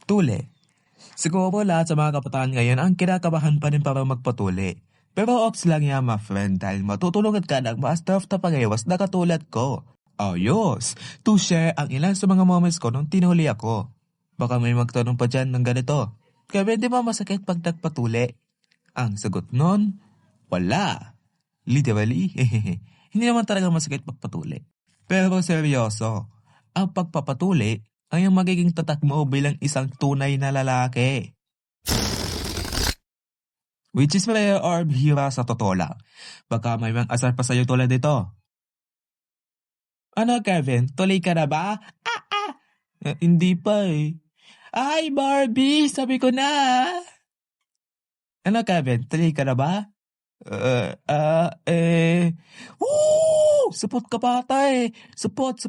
Tuli. Siguro lahat sa mga kabataan ngayon ang kinakabahan pa rin para magpatuli. Pero ox lang yan, my friend, dahil matutulungan ka ng master of tapangayawas na katulad ko. Ayos! To share ang ilan sa mga moments ko nung tinuli ako. Baka may magtanong pa dyan ng ganito. Kaya di ba masakit pag nagpatuli? Ang sagot nun, wala. Literally, hindi naman talaga masakit pagpatuli. Pero seryoso, ang pagpapatuli ay ang magiging tatak mo bilang isang tunay na lalaki. Which is rare or bihira sa totoo lang. Baka may mga asar pa sa'yo tulad dito. Ano, Kevin? Tuloy ka na ba? Hindi pa eh. Ay, Barbie! Sabi ko na! Ano, Kevin? Tuloy ka na ba? Support ka pa tay! Support!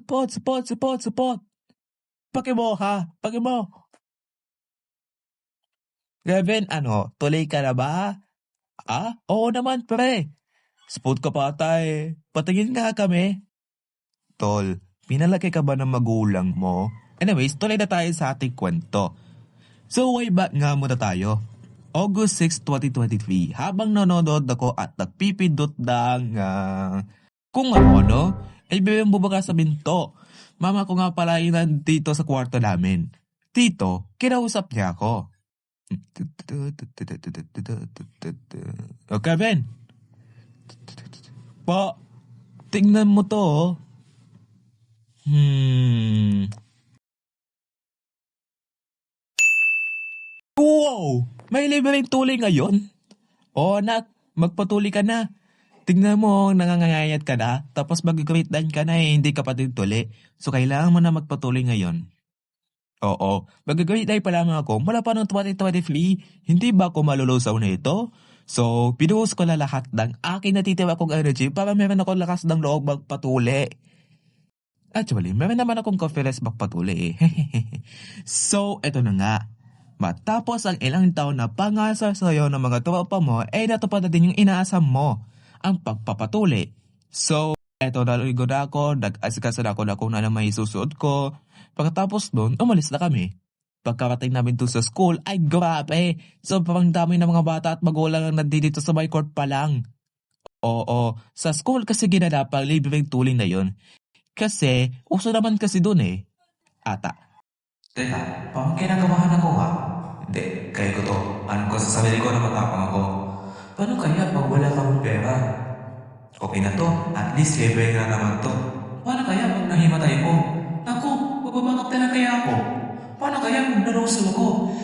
Pakimo ha! Pakimo! Kevin, tuloy ka na ba? Oo naman, pre. Support ka pa tay. Patingin nga kami. Tol, pinalaki ka ba ng magulang mo? Anyways, tuloy na tayo sa ating kwento. So, way back nga muna tayo. August 6, 2023, habang nanonood ako at nagpipindot ng kung ano, ay bibing bumaga sa binto. Mama ko nga pala yung nandito sa kwarto namin. Tito, kinausap niya ako. O Kevin, pa, tingnan mo to. Wow! May libreng tuli ngayon? O anak, magpatuli ka na. Tingnan mo, nangangayayat ka na, tapos mag-grade 9 ka na hindi ka pa din tuli. So kailangan mo na magpatuli ngayon. Oo, mag-grade 9 pa lamang ako mula pa noong 2023. Hindi ba ako malulusaw na ito? So, pinuhos ko na lahat ng aking natitira kong energy para meron akong lakas ng loob magpatuli. Actually, meron naman akong confidence magpatuli eh. So, eto na nga. Matapos ang ilang taon na pangasar sa'yo ng mga tropa mo, natupad na din yung inaasam mo, ang pagpapatuli. So, eto naligo na ako, nag-asikaso na ako na kung ano may susuot ko. Pagkatapos doon, umalis na kami. Pagkarating namin doon sa school, ay grabe! Sobrang dami ng mga bata at magulang ang nandito sa my court pa lang. Oo, sa school kasi ginanap ang libreng tuling na yun. Kasi, uso naman kasi doon eh. Ata. Teka, parang kinagabahan ako ha? Hindi, kaya ko to. Alam ko sa sarili ko na matapang ako. Paano kaya pag wala kang pera? Okay na to, at least libre na naman to. Paano kaya pag nahimatay ko? Naku, magbabakap na lang kaya ako. Paano kaya pag naruso ako?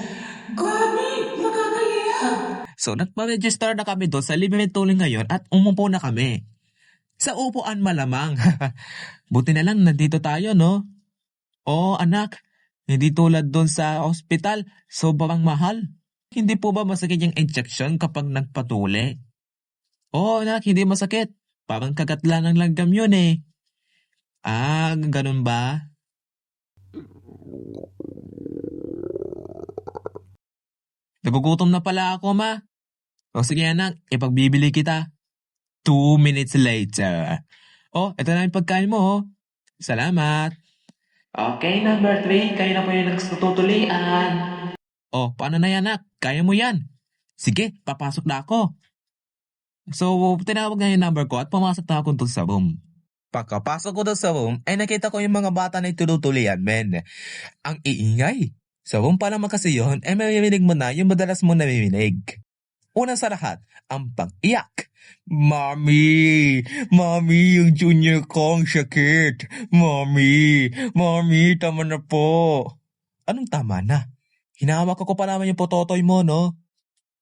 Grabe, magkakaya! So, nagpa-register na kami doon sa libreng tuling ngayon at umupo na kami. Sa upuan malamang. Buti na lang nandito tayo, no? Oo, anak. Hindi tulad doon sa ospital, sobrang mahal. Hindi po ba masakit yung injection kapag nagpatuli? Oo, anak, hindi masakit. Parang kagat lang ng langgam yun eh. Ganun ba? Nagugutom na pala ako, ma. O sige anak, ipagbibili kita. 2 minutes later. Ito na yung pagkain mo. Salamat. Okay, number 3. Kayo na po yung nagtutulian. Paano na yan, anak? Kaya mo yan. Sige, papasok na ako. So, tinawag na yung number ko at pumasok na ako doon sa room. Pagkapasok ko doon sa room, ay nakita ko yung mga bata na tinutulian, men. Ang iingay. Sa room pa naman kasi yun, maririnig mo na yung madalas mo naririnig. Una sa lahat, ang pag-iyak. Mami, yung junior ko ang sakit. Mami, tama na po. Anong tama na? Hinawak ko pa naman yung pototoy mo, no?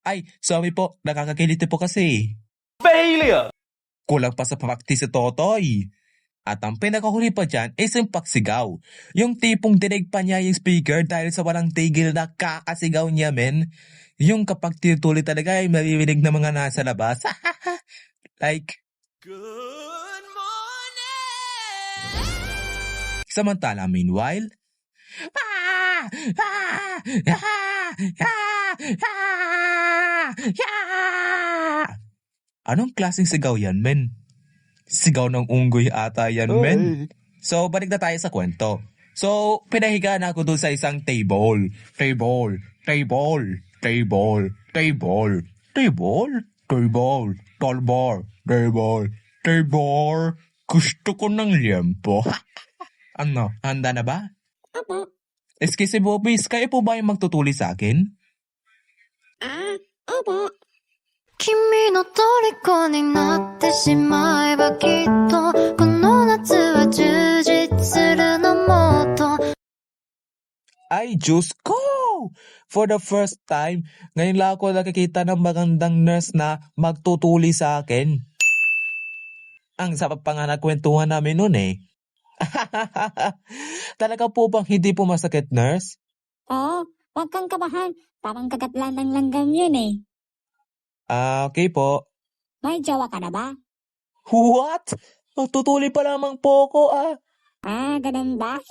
Ay, sorry po, nakakakiliti po kasi. Failure! Kulang pa sa practice si Totoy. At ang pinakahuli pa dyan is yung pagsigaw. Yung tipong dinig pa niya yung speaker dahil sa walang tigil na kakasigaw niya, men. Yung kapag tinutuloy talaga ay maririnig na mga nasa labas. Like, good morning! Samantala, meanwhile, anong klaseng sigaw yan, men? Sigaw ng unggoy ata yan, men. So, balik na tayo sa kwento. So, pinahiga na ako doon sa isang table. Table, table, table, table, table, table, table, table, table. Gusto ko ng liempo. Ano, handa na ba? Opo. Excuse me, Bobis, kayo po ba yung magtutuli sa akin? Opo. 君の虜になってしまえばきっとこの夏は充実するのもっと Ay, Diyos ko! For the first time, ngayon lang ako nakikita ng magandang nurse na magtutuli sa akin. Ang sarap pa nga nagkwentuhan namin nun eh. Talaga po bang hindi po masakit, nurse? Oo, huwag kang kabahan. Parang kagatlan ng langgam yun eh. Okay po. May jowa ka na ba? What? Magtutuli pa lamang po ako Ganun ba?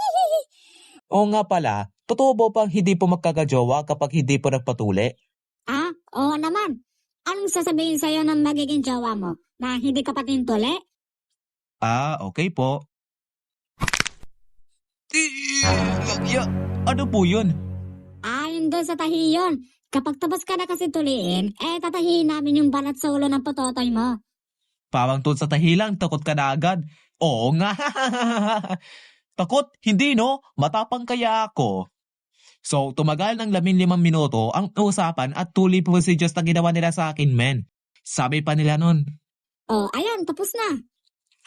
Oo nga pala, totoo ba bang hindi po magkakajowa kapag hindi po nagpatuli? Oo naman. Anong sasabihin sa'yo ng magiging jowa mo? Na hindi ka patintuli? Okay po. Ano po yun? Yun doon sa tahi yun. Kapag tapos ka na kasi tuliin, tatahiin namin yung balat sa ulo ng pototoy mo. Parang doon sa tahilang, takot ka na agad. Oo nga. Takot? Hindi no? Matapang kaya ako. So, tumagal ng 15 minuto ang usapan at tuli procedures na ginawa nila sa akin, men. Sabi pa nila nun, Ayan, tapos na.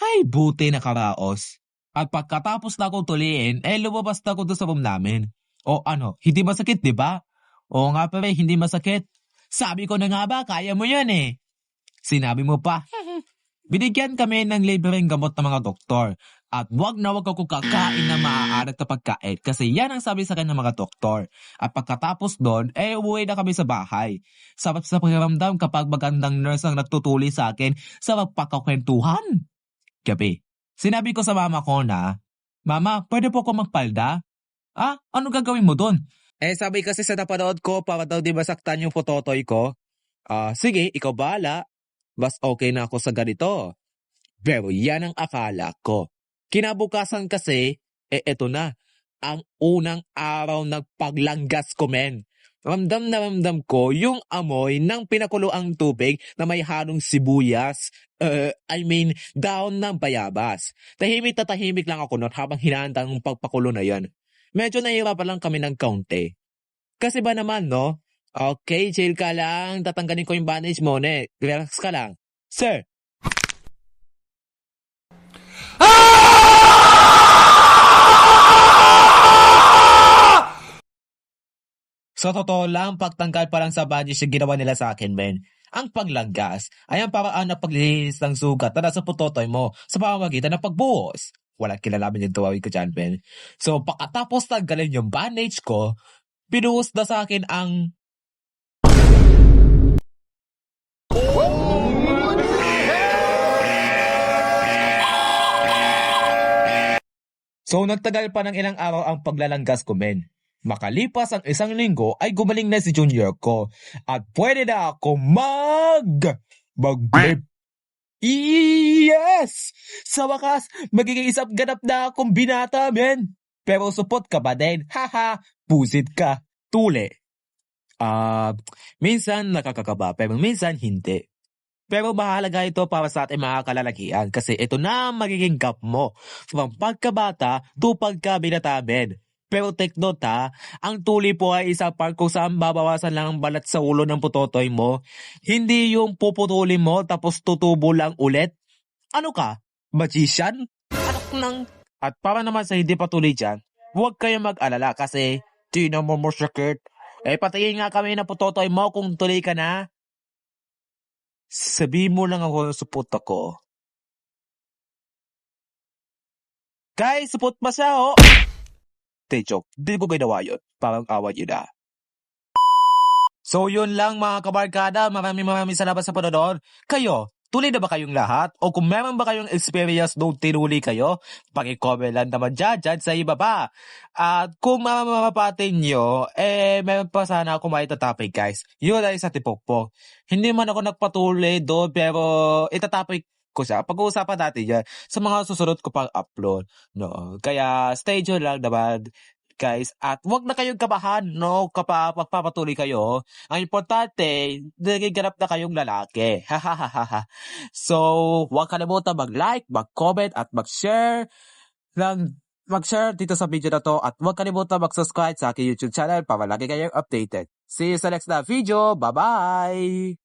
ay buti na karaos. At pagkatapos na akong tuliin, lumabas na ako doon sa room namin. Hindi masakit, di ba? Oo nga pare, hindi masakit. Sabi ko na nga ba, kaya mo yan eh. Sinabi mo pa. Binigyan kami ng libreng gamot ng mga doktor. At wag na wag ako kakain na maaalat na pagkain kasi yan ang sabi sa akin ng mga doktor. At pagkatapos doon, umuwi na kami sa bahay. Sarap sa pakiramdam kapag magandang nurse ang nagtutuli sa akin sa magpakakwentuhan. Gabi, sinabi ko sa mama ko na, Mama, pwede po ako magpalda? Ano gagawin mo doon? Sabi kasi sa napanood ko, para daw di masaktan yung pototoy ko. Sige, ikaw bahala. Mas okay na ako sa ganito. Pero yan ang akala ko. Kinabukasan kasi, eto na. Ang unang araw ng paglanggas ko, men. Ramdam na ramdam ko yung amoy ng pinakuloang tubig na may halong sibuyas. Daon ng bayabas. Tahimik na tahimik lang ako noon habang hinahanda ng pagpakulo na yan. Medyo nahihirapan lang kami ng kaunti. Kasi ba naman, no? Okay, chill ka lang. Tatanggalin ko yung bandage mo, ne. Relax ka lang. Sir. Sa totoo lang, pagtanggal pa lang sa bandage yung ginawa nila sa akin, men. Ang paglanggas ay ang paraan na paglilinis ng sugat na nasa putotoy mo sa pamamagitan ng pagbuhos. Walang kilalaman yung tuwawin ko dyan, men. So, pagkatapos tanggalin yung bandage ko, pinuhos na sa akin ang... So, nagtagal pa ng ilang araw ang paglalanggas ko, men. Makalipas ang 1 linggo ay gumaling na si junior ko at pwede na ako mag-vape. Yes! Sa wakas, magiging isang ganap na akong binata, men. Pero supot ka ba din? Haha, pusit ka. Tuli. Minsan nakakakaba, pero minsan hindi. Pero mahalaga ito para sa ating mga kalalakihan kasi ito na ang magiging gap mo from pagkabata to pagkabinata, men. Pero take note ang tuli po ay isang part kung saan babawasan lang ang balat sa ulo ng putotoy mo. Hindi yung puputulin mo tapos tutubo lang ulit. Ano ka? Magician? Anak ng... At para naman sa hindi patuloy dyan, huwag kayong mag-alala kasi di na mo masakit. Patayin nga kami ng putotoy mo kung tuloy ka na. Sabihin mo lang ako sa puta ko. Guys, supot pa siya, joke. Hindi ko ginawa yun. Parang awan yun So yun lang mga kabarkada. Maraming salamat sa panonood. Kayo, tuli na ba kayong lahat? O kung meron ba kayong experience nung tinuli kayo, paki-comment lang naman dyan sa ibaba. At kung mamapatin nyo, meron pa sana ako maitatopic guys. Yun ay sa tipokpok. Hindi man ako nagpatuli doon pero itatopic ko siya. Pag-uusapan natin yan sa mga susunod ko pang upload. No? Kaya stay tuned lang naman, guys. At huwag na kayong kabahan, no? Kapag magpapatuloy kayo. Ang importante, nagiganap na kayong lalaki. So, huwag kalimutan mag-like, mag-comment, at mag-share dito sa video na to. At huwag kalimutan mag-subscribe sa aking YouTube channel para lagi kayong updated. See you sa next na video. Bye-bye!